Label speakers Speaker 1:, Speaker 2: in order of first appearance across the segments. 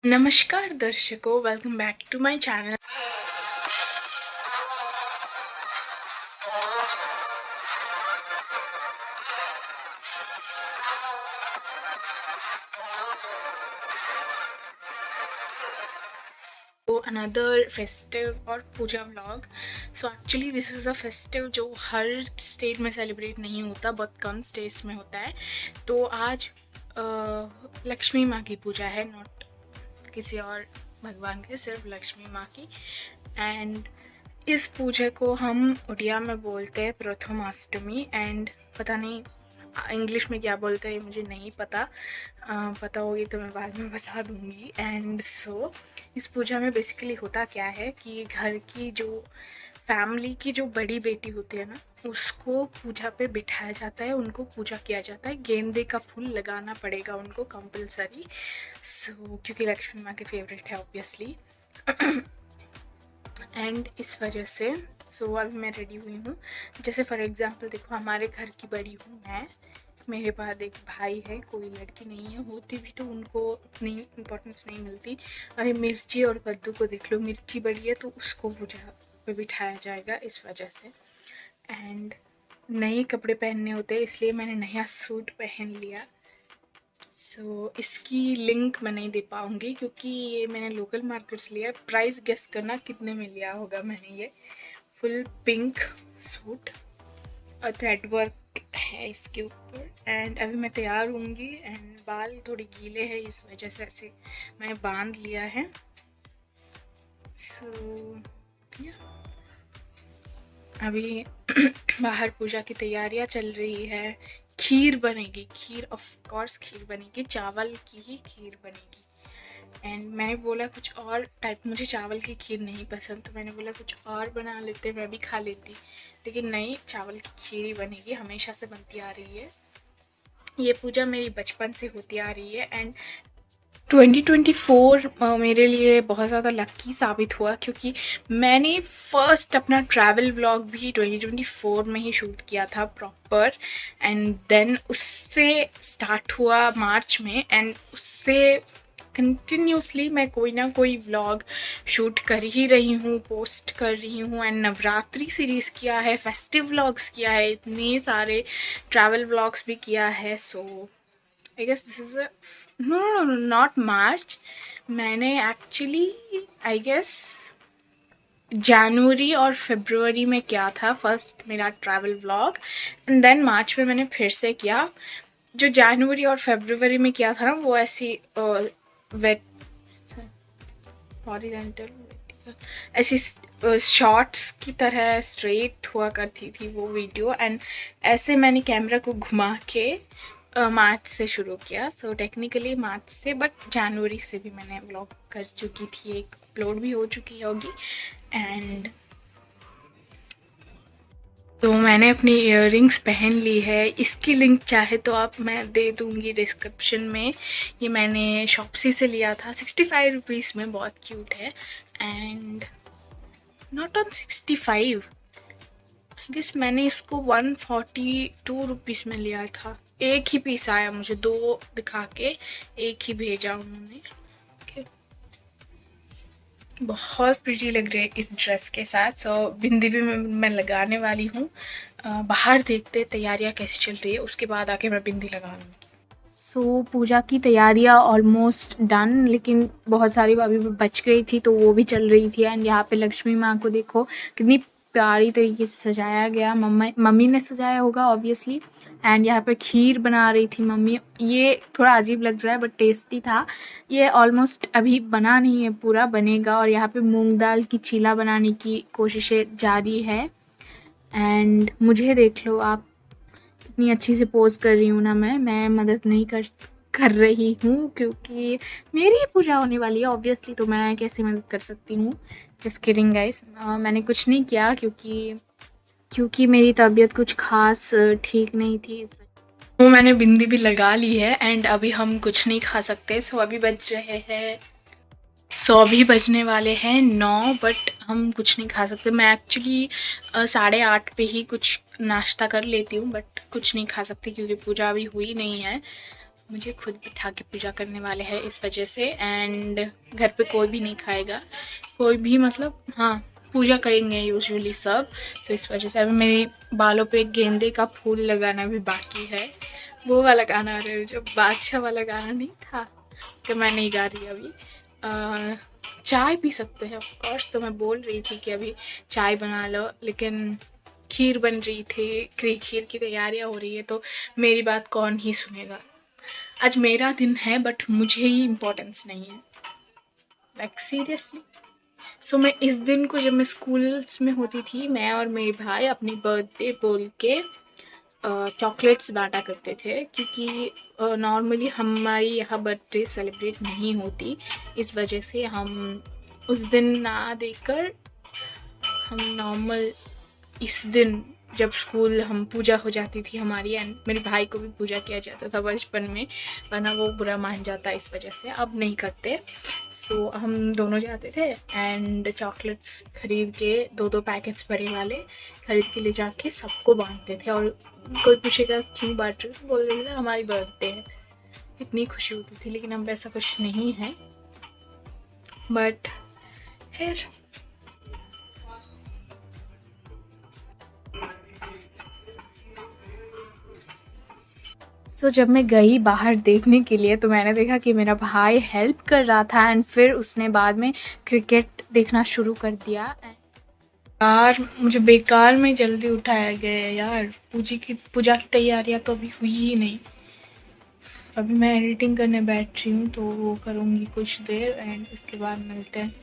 Speaker 1: नमस्कार दर्शकों, welcome back to my channel. तो अनदर फेस्टिव और पूजा vlog. So actually this is a festive जो हर स्टेट में सेलिब्रेट नहीं होता, बहुत कम स्टेट्स में होता है। तो आज लक्ष्मी माँ की पूजा है, नॉट किसी और भगवान की, सिर्फ लक्ष्मी माँ की। एंड इस पूजा को हम उड़िया में बोलते हैं प्रथमाष्टमी, एंड पता नहीं इंग्लिश में क्या बोलते हैं मुझे नहीं पता। पता होगी तो मैं बाद में बता दूंगी। एंड सो इस पूजा में बेसिकली होता क्या है कि घर की जो फैमिली की जो बड़ी बेटी होती है ना, उसको पूजा पे बिठाया जाता है, उनको पूजा किया जाता है। गेंदे का फूल लगाना पड़ेगा उनको कंपलसरी, सो क्योंकि लक्ष्मी माँ के फेवरेट है ऑब्वियसली। एंड इस वजह से अभी मैं रेडी हुई हूँ। जैसे फॉर एग्जांपल देखो, हमारे घर की बड़ी हूँ मैं, मेरे बाद एक भाई है, कोई लड़की नहीं है। होती भी तो उनको उतनी इम्पोर्टेंस नहीं मिलती। अभी मिर्ची और कद्दू को देख लो, मिर्ची बड़ी है तो उसको पूजा पे बिठाया जाएगा इस वजह से। एंड नए कपड़े पहनने होते हैं, इसलिए मैंने नया सूट पहन लिया। इसकी लिंक मैं नहीं दे पाऊँगी क्योंकि ये मैंने लोकल मार्केट से लिया है। प्राइस गेस करना कितने में लिया होगा मैंने ये। फुल पिंक सूट और थ्रेड वर्क है इसके ऊपर। एंड अभी मैं तैयार होंगी, एंड बाल थोड़े गीले हैं इस वजह से ऐसे मैंने बांध लिया है। अभी बाहर पूजा की तैयारियां चल रही है। खीर बनेगी, खीर ऑफ कोर्स खीर बनेगी, चावल की ही खीर बनेगी। एंड मैंने बोला कुछ और टाइप, मुझे चावल की खीर नहीं पसंद, तो मैंने बोला कुछ और बना लेते, मैं भी खा लेती। लेकिन नहीं, चावल की खीर ही बनेगी, हमेशा से बनती आ रही है। ये पूजा मेरी बचपन से होती आ रही है। एंड 2024 मेरे लिए बहुत ज़्यादा लकी साबित हुआ क्योंकि मैंने फर्स्ट अपना ट्रैवल व्लॉग भी 2024 में ही शूट किया था प्रॉपर। एंड देन उससे स्टार्ट हुआ मार्च में, एंड उससे कंटिन्यूसली मैं कोई ना कोई व्लॉग शूट कर ही रही हूँ, पोस्ट कर रही हूँ। एंड नवरात्रि सीरीज़ किया है, फेस्टिव व्लॉग्स किया है, इतने सारे ट्रैवल व्लॉग्स भी किया है। So I guess this is a no not March. मैंने एक्चुअली आई गेस जनवरी और फरवरी में किया था फर्स्ट मेरा travel vlog, and then March में मैंने फिर से किया। जो जनवरी और फरवरी में किया था ना, वो ऐसी वेट हॉरिजॉन्टल ऐसी शॉर्ट्स की तरह स्ट्रेट हुआ करती थी वो वीडियो। एंड ऐसे मैंने कैमरा को घुमा के मार्च से शुरू किया। सो टेक्निकली मार्च से, बट जनवरी से भी मैंने व्लॉग कर चुकी थी, एक अपलोड भी हो चुकी होगी। एंड तो मैंने अपनी इयररिंग्स पहन ली है। इसकी लिंक चाहे तो आप मैं दे दूँगी डिस्क्रिप्शन में। ये मैंने शॉप्सी से लिया था 65 रुपीज़ में, बहुत क्यूट है। And not on 65, I guess मैंने इसको 142 रुपीज़ में लिया था। एक ही पीस आया मुझे, दो दिखा के एक ही भेजा उन्होंने। बहुत प्रिटी लग रही है इस ड्रेस के साथ। सो बिंदी भी मैं लगाने वाली हूँ। बाहर देखते तैयारियाँ कैसी चल रही है, उसके बाद आके मैं बिंदी लगा लूँगी। सो पूजा की तैयारियाँ ऑलमोस्ट डन, लेकिन बहुत सारी अभी भी बच गई थी तो वो भी चल रही थी। एंड यहाँ पे लक्ष्मी माँ को देखो कितनी प्यारी तरीके से सजाया गया। मम्मी ने सजाया होगा ऑब्वियसली। एंड यहाँ पे खीर बना रही थी मम्मी। ये थोड़ा अजीब लग रहा है बट टेस्टी था। ये ऑलमोस्ट अभी बना नहीं है, पूरा बनेगा। और यहाँ पे मूंग दाल की चीला बनाने की कोशिशें जारी है। एंड मुझे देख लो आप, इतनी अच्छी से पोज कर रही हूँ ना मैं मदद नहीं कर रही हूँ क्योंकि मेरी ही पूजा होने वाली है ऑब्वियसली, तो मैं कैसे मदद कर सकती हूँ। जस्ट किडिंग गाइस, मैंने कुछ नहीं किया क्योंकि मेरी तबीयत कुछ खास ठीक नहीं थी इस वजह। तो मैंने बिंदी भी लगा ली है। एंड अभी हम कुछ नहीं खा सकते। अभी बजने वाले हैं 9, बट हम कुछ नहीं खा सकते। मैं एक्चुअली 8:30 पे ही कुछ नाश्ता कर लेती हूँ, बट कुछ नहीं खा सकती क्योंकि पूजा अभी हुई नहीं है। मुझे खुद बिठा के पूजा करने वाले हैं इस वजह से। एंड घर पे कोई भी नहीं खाएगा, कोई भी, मतलब हाँ पूजा करेंगे यूजुअली सब। तो इस वजह से अभी मेरे बालों पे गेंदे का फूल लगाना भी बाकी है। वो वाला गाना, अरे जो बादशाह वाला गाना नहीं था कि मैं नहीं गा रही अभी। चाय पी सकते हैं ऑफ कोर्स। तो मैं बोल रही थी कि अभी चाय बना लो, लेकिन खीर बन रही थी, खीर की तैयारियां हो रही है, तो मेरी बात कौन ही सुनेगा। आज मेरा दिन है बट मुझे ही इम्पोर्टेंस नहीं है, लाइक सीरियसली। सो मैं इस दिन को, जब मैं स्कूल्स में होती थी, मैं और मेरे भाई अपनी बर्थडे बोल के चॉकलेट्स बांटा करते थे, क्योंकि नॉर्मली हमारी यहाँ बर्थडे सेलिब्रेट नहीं होती। इस वजह से हम उस दिन ना देकर हम नॉर्मल इस दिन, जब स्कूल हम पूजा हो जाती थी हमारी, एंड मेरे भाई को भी पूजा किया जाता था बचपन में, वरना वो बुरा मान जाता है, इस वजह से अब नहीं करते। सो हम दोनों जाते थे एंड चॉकलेट्स खरीद के, 2-2 पैकेट्स बड़े वाले खरीद के ले जाके सबको बांटते थे। और कोई पूछेगा क्यों बांट रहे हो, बोल देते थे हमारी बर्थडे है। इतनी खुशी होती थी, लेकिन अब ऐसा कुछ नहीं है। बट फिर जब मैं गई बाहर देखने के लिए, तो मैंने देखा कि मेरा भाई हेल्प कर रहा था, एंड फिर उसने बाद में क्रिकेट देखना शुरू कर दिया। यार मुझे बेकार में जल्दी उठाया गया है यार। पूजा की तैयारियां तो अभी हुई ही नहीं। अभी मैं एडिटिंग करने बैठ रही हूँ, तो वो करूँगी कुछ देर, एंड उसके बाद मिलते हैं।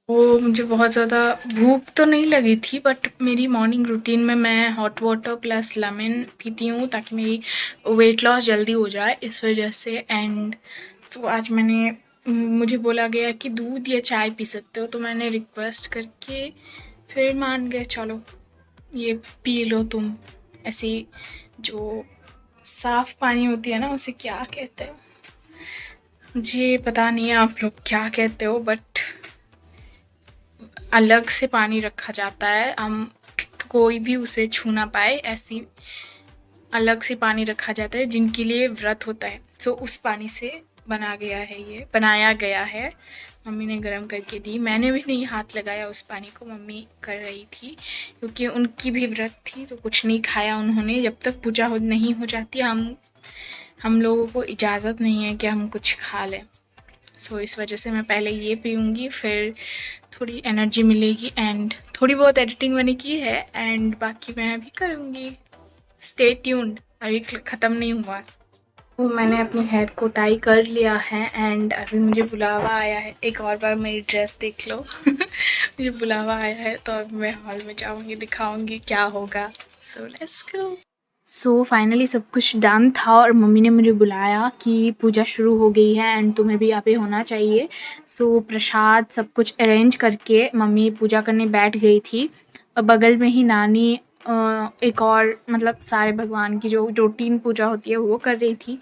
Speaker 1: वो मुझे बहुत ज़्यादा भूख तो नहीं लगी थी, बट मेरी मॉर्निंग रूटीन में मैं हॉट वाटर प्लस लेमन पीती हूँ, ताकि मेरी वेट लॉस जल्दी हो जाए, इस वजह से। एंड तो आज मुझे बोला गया कि दूध या चाय पी सकते हो, तो मैंने रिक्वेस्ट करके फिर मान गए, चलो ये पी लो तुम। ऐसी जो साफ पानी होती है ना, उसे क्या कहते हो, मुझे पता नहीं है आप लोग क्या कहते हो, बट अलग से पानी रखा जाता है, हम कोई भी उसे छू ना पाए, ऐसी अलग से पानी रखा जाता है जिनके लिए व्रत होता है। सो उस पानी से बनाया गया है। मम्मी ने गर्म करके दी, मैंने भी नहीं हाथ लगाया उस पानी को, मम्मी कर रही थी, क्योंकि उनकी भी व्रत थी, तो कुछ नहीं खाया उन्होंने। जब तक पूजा नहीं हो जाती, हम लोगों को इजाज़त नहीं है कि हम कुछ खा लें। सो इस वजह से मैं पहले ये पीऊँगी, फिर थोड़ी एनर्जी मिलेगी, एंड थोड़ी बहुत एडिटिंग मैंने की है, एंड बाकी मैं अभी करूँगी। स्टे ट्यून्ड, अभी ख़त्म नहीं हुआ। तो मैंने अपनी हेयर को टाई कर लिया है, एंड अभी मुझे बुलावा आया है। एक और बार मेरी ड्रेस देख लो। मुझे बुलावा आया है, तो अब मैं हॉल में जाऊँगी, दिखाऊँगी क्या होगा। So let's go. So finally सब कुछ डन था, और मम्मी ने मुझे बुलाया कि पूजा शुरू हो गई है एंड तुम्हें भी यहाँ पे होना चाहिए। सो प्रसाद सब कुछ अरेंज करके मम्मी पूजा करने बैठ गई थी, और बगल में ही नानी एक और, मतलब सारे भगवान की जो रूटीन पूजा होती है वो कर रही थी।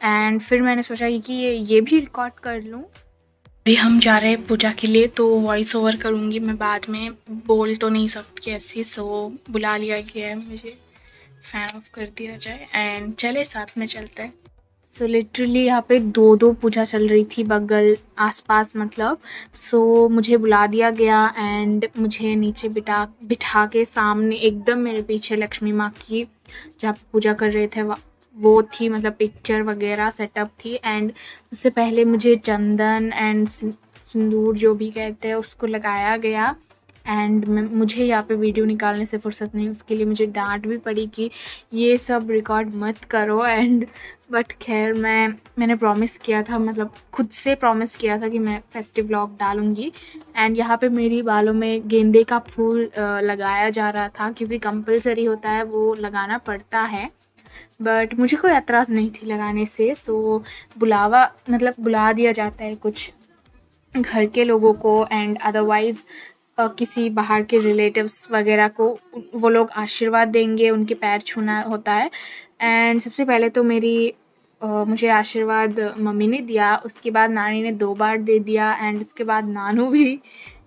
Speaker 1: एंड फिर मैंने सोचा कि ये भी रिकॉर्ड कर लूँ। अभी हम जा रहे हैं पूजा के लिए, तो वॉइस ओवर करूँगी मैं बाद में, बोल तो नहीं सकती ऐसी। सो बुला लिया गया है मुझे, फैन ऑफ कर दिया जाए, एंड चले साथ में चलते हैं। सो लिटरली यहाँ पे 2-2 पूजा चल रही थी बगल आसपास, मतलब। सो मुझे बुला दिया गया, एंड मुझे नीचे बिठा के सामने एकदम मेरे पीछे लक्ष्मी माँ की जहाँ पूजा कर रहे थे वो थी, मतलब पिक्चर वगैरह सेटअप थी। एंड उससे पहले मुझे चंदन एंड सिंदूर जो भी कहते हैं उसको लगाया गया, एंड मुझे यहाँ पे वीडियो निकालने से फुर्सत नहीं, उसके लिए मुझे डांट भी पड़ी कि ये सब रिकॉर्ड मत करो। एंड बट खैर मैंने प्रॉमिस किया था, मतलब खुद से प्रॉमिस किया था कि मैं फेस्टिव व्लॉग डालूँगी। एंड यहाँ पे मेरी बालों में गेंदे का फूल लगाया जा रहा था, क्योंकि कंपलसरी होता है, वो लगाना पड़ता है, बट मुझे कोई एतराज़ नहीं थी लगाने से। सो बुला दिया जाता है कुछ घर के लोगों को, एंड अदरवाइज़ किसी बाहर के रिलेटिव्स वगैरह को वो लोग आशीर्वाद देंगे, उनके पैर छूना होता है। एंड सबसे पहले तो मुझे आशीर्वाद मम्मी ने दिया, उसके बाद नानी ने 2 बार दे दिया, एंड उसके बाद नानू भी,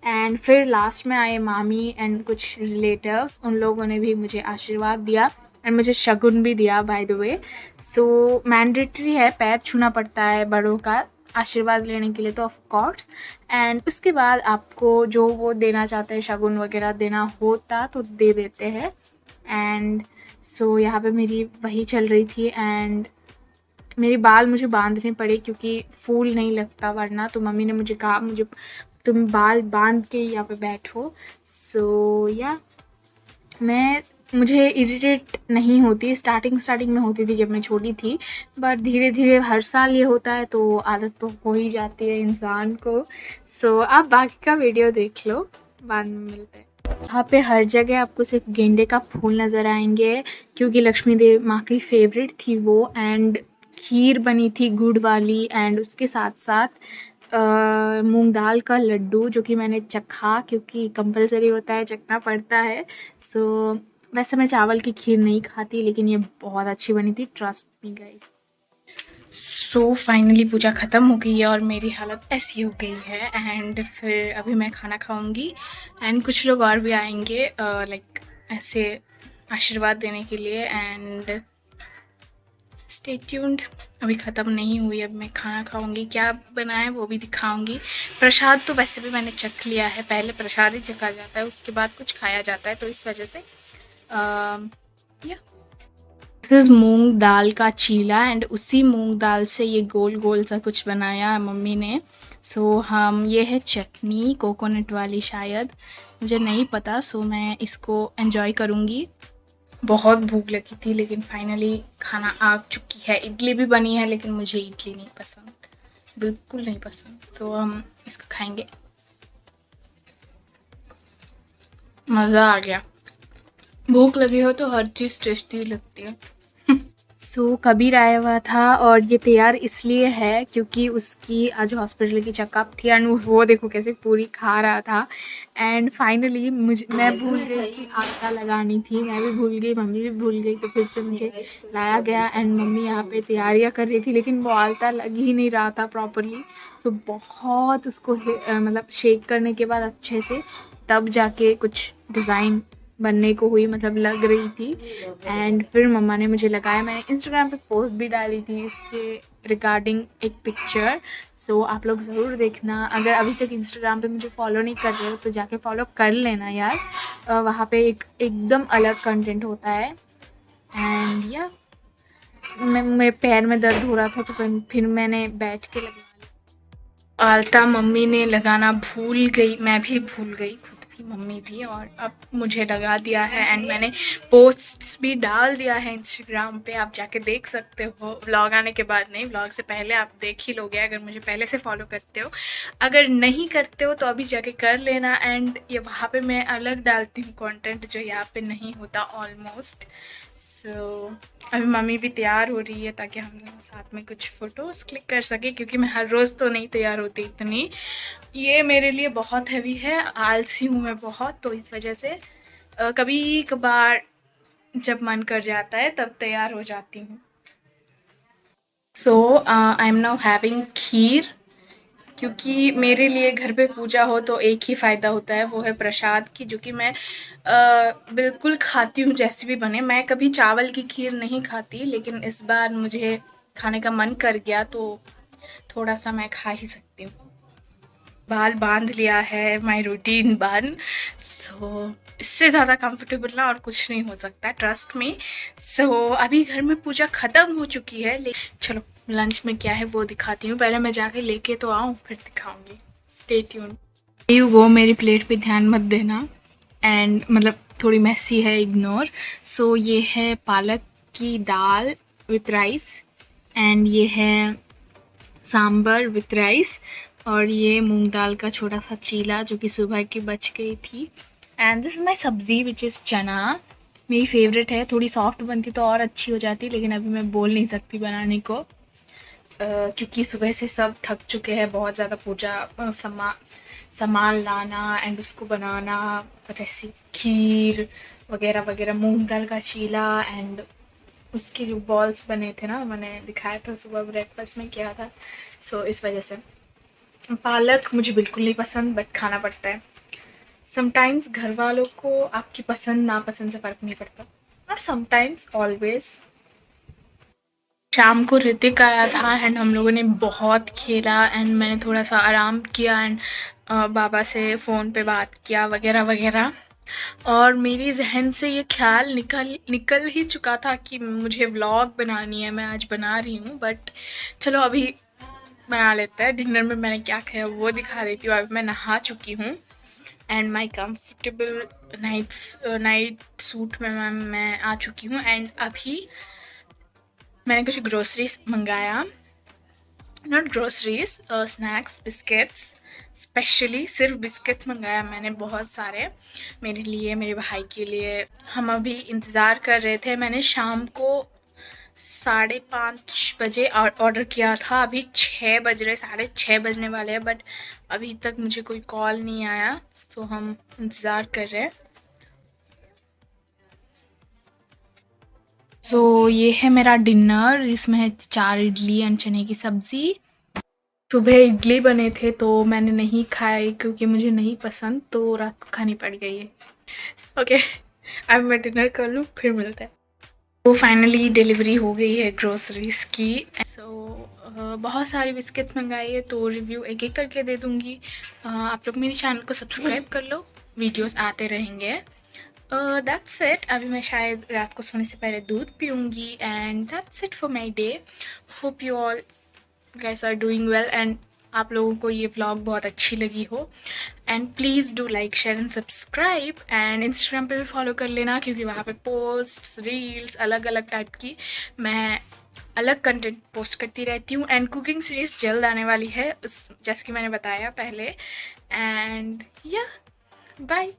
Speaker 1: एंड फिर लास्ट में आए मामी एंड कुछ रिलेटिव्स, उन लोगों ने भी मुझे आशीर्वाद दिया। एंड मुझे शगुन भी दिया by the way. So mandatory है, पैर छूना पड़ता है बड़ों का आशीर्वाद लेने के लिए, तो ऑफ कोर्स। एंड उसके बाद आपको जो वो देना चाहते हैं शगुन वगैरह देना होता तो दे देते हैं। एंड सो यहाँ पे मेरी वही चल रही थी एंड मेरे बाल मुझे बांधने पड़े क्योंकि फूल नहीं लगता वरना। तो मम्मी ने मुझे कहा मुझे तुम बाल बांध के यहाँ पे बैठो। सो या मुझे इरिटेट नहीं होती, स्टार्टिंग में होती थी जब मैं छोटी थी, बट धीरे धीरे हर साल ये होता है तो आदत तो हो ही जाती है इंसान को। सो आप बाकी का वीडियो देख लो, बाद में मिलते हैं। यहाँ पे हर जगह आपको सिर्फ गेंदे का फूल नज़र आएंगे क्योंकि लक्ष्मी देव माँ की फेवरेट थी वो। एंड खीर बनी थी गुड़ वाली एंड उसके साथ साथ मूंग दाल का लड्डू जो कि मैंने चखा क्योंकि कंपलसरी होता है, चखना पड़ता है। सो वैसे मैं चावल की खीर नहीं खाती लेकिन ये बहुत अच्छी बनी थी, trust me guys. So finally पूजा ख़त्म हो गई है और मेरी हालत ऐसी हो गई है। एंड फिर अभी मैं खाना खाऊंगी एंड कुछ लोग और भी आएंगे लाइक ऐसे आशीर्वाद देने के लिए। एंड स्टे ट्यून्ड, अभी ख़त्म नहीं हुई, अब मैं खाना खाऊंगी, क्या बना है वो भी दिखाऊंगी। प्रसाद तो वैसे भी मैंने चख लिया है, पहले प्रसाद ही चखा जाता है उसके बाद कुछ खाया जाता है, तो इस वजह से या दिस इज़ मूंग दाल का चीला एंड उसी मूंग दाल से ये गोल गोल सा कुछ बनाया मम्मी ने। सो हम ये है चटनी कोकोनट वाली, शायद मुझे नहीं पता। सो मैं इसको एंजॉय करूँगी। बहुत भूख लगी थी लेकिन फाइनली खाना आ चुकी है। इडली भी बनी है लेकिन मुझे इडली नहीं पसंद, बिल्कुल नहीं पसंद। सो हम इसको खाएंगे। मज़ा आ गया। भूख लगी हो तो हर चीज़ टेस्टी लगती है। सो कबीर आया हुआ था और ये तैयार इसलिए है क्योंकि उसकी आज हॉस्पिटल की चेकअप थी एंड वो देखो कैसे पूरी खा रहा था। एंड फाइनली मैं भूल गई कि आटा लगानी थी, मैं भी भूल गई, मम्मी भी भूल गई, तो फिर से मुझे लाया गया एंड मम्मी यहाँ पे तैयारियाँ कर रही थी लेकिन वो आटा लग ही नहीं रहा था प्रॉपरली। सो बहुत उसको मतलब शेक करने के बाद अच्छे से तब जाके कुछ डिज़ाइन बनने को हुई, मतलब लग रही थी। एंड फिर मम्मा ने मुझे लगाया, मैंने इंस्टाग्राम पे पोस्ट भी डाली थी इसके रिगार्डिंग एक पिक्चर। सो आप लोग ज़रूर देखना, अगर अभी तक इंस्टाग्राम पे मुझे फॉलो नहीं कर रहे हो तो जाके फॉलो कर लेना यार। वहाँ पे एकदम अलग कंटेंट होता है। एंड या मेरे पैर में दर्द हो रहा था तो फिर मैंने बैठ के लगा आलता मम्मी ने लगाना भूल गई, मैं भी भूल गई, खुद भी मम्मी भी, और अब मुझे लगा दिया है एंड मैंने पोस्ट्स भी डाल दिया है इंस्टाग्राम पे, आप जाके देख सकते हो। व्लॉग आने के बाद नहीं, व्लॉग से पहले आप देख ही लोगे अगर मुझे पहले से फॉलो करते हो। अगर नहीं करते हो तो अभी जाके कर लेना। एंड ये वहाँ पे मैं अलग डालती हूँ कंटेंट जो यहाँ पे नहीं होता ऑलमोस्ट। सो अभी मम्मी भी तैयार हो रही है ताकि हम दोनों साथ में कुछ फ़ोटोज़ क्लिक कर सके क्योंकि मैं हर रोज़ तो नहीं तैयार होती इतनी, ये मेरे लिए बहुत हैवी है, आलसी हूँ मैं बहुत, तो इस वजह से कभी कभार जब मन कर जाता है तब तैयार हो जाती हूँ। सो आई एम नाउ हैविंग खीर क्योंकि मेरे लिए घर पे पूजा हो तो एक ही फ़ायदा होता है, वो है प्रसाद की, जो कि मैं बिल्कुल खाती हूँ जैसे भी बने। मैं कभी चावल की खीर नहीं खाती लेकिन इस बार मुझे खाने का मन कर गया तो थोड़ा सा मैं खा ही सकती हूँ। बाल बांध लिया है, माय रूटीन बन। सो इससे ज़्यादा कंफर्टेबल ना और कुछ नहीं हो सकता, ट्रस्ट मी। सो अभी घर में पूजा ख़त्म हो चुकी है, लेकिन चलो लंच में क्या है वो दिखाती हूँ। पहले मैं जाके लेके तो आऊँ फिर दिखाऊंगी, स्टे ट्यून। यू वो मेरी प्लेट पे ध्यान मत देना, एंड मतलब थोड़ी मैसी है, इग्नोर। सो ये है पालक की दाल विथ राइस एंड ये है सांबर विथ राइस और ये मूंग दाल का छोटा सा चीला जो कि सुबह की बच गई थी। एंड दिस इज़ माई सब्ज़ी विच इज़ चना, मेरी फेवरेट है। थोड़ी सॉफ्ट बनती तो और अच्छी हो जाती लेकिन अभी मैं बोल नहीं सकती बनाने को क्योंकि सुबह से सब थक चुके हैं बहुत ज़्यादा। पूजा सामान लाना एंड उसको बनाना, ऐसी खीर वगैरह वगैरह, मूंग दाल का चीला एंड उसके जो बॉल्स बने थे ना, मैंने दिखाया था सुबह ब्रेकफास्ट में किया था। सो इस वजह से पालक मुझे बिल्कुल नहीं पसंद बट खाना पड़ता है। समटाइम्स घर वालों को आपकी पसंद नापसंद से फ़र्क नहीं पड़ता। और समटाइम्स ऑलवेज। शाम को ऋतिक आया था एंड हम लोगों ने बहुत खेला एंड मैंने थोड़ा सा आराम किया एंड बाबा से फ़ोन पे बात किया वगैरह वगैरह। और मेरी जहन से ये ख्याल निकल ही चुका था कि मुझे व्लॉग बनानी है, मैं आज बना रही हूँ, बट चलो अभी बना लेते हैं। डिनर में मैंने क्या खाया वो दिखा देती हूँ। अभी मैं नहा चुकी हूँ and my comfortable night suit में मैं आ चुकी हूँ एंड अभी मैंने कुछ ग्रोसरीज मंगाया, not groceries, snacks, biscuits. Specially सिर्फ बिस्किट मंगाया मैंने बहुत सारे, मेरे लिए, मेरे भाई के लिए। हम अभी इंतज़ार कर रहे थे। मैंने शाम को 5:30 बजे ऑर्डर किया था, अभी 6 बज रहे, 6:30 बजने वाले हैं, बट अभी तक मुझे कोई कॉल नहीं आया, तो हम इंतज़ार कर रहे हैं। तो ये है मेरा डिनर, इसमें है 4 इडली एंड चने की सब्ज़ी। सुबह इडली बने थे तो मैंने नहीं खाए क्योंकि मुझे नहीं पसंद, तो रात को खानी पड़ गई है। ओके, अब मैं डिनर कर लूँ फिर मिलते हैं। तो फाइनली डिलीवरी हो गई है ग्रोसरीज की। बहुत सारी बिस्किट्स मंगाई है तो रिव्यू एक एक करके दे दूँगी। आप लोग मेरे चैनल को सब्सक्राइब कर लो, वीडियोस आते रहेंगे। That's it. अभी मैं शायद रात को सोने से पहले दूध पीऊँगी and that's it for my day. Hope you all guys are doing well and आप लोगों को ये व्लॉग बहुत अच्छी लगी हो। And please do like, share and subscribe. And Instagram पे भी फॉलो कर लेना क्योंकि वहाँ पे पोस्ट, रील्स, अलग अलग टाइप की मैं अलग कंटेंट पोस्ट करती रहती हूँ। एंड कुकिंग सीरीज़ जल्द आने वाली है, जैसे कि मैंने बताया पहले। एंड या बाय।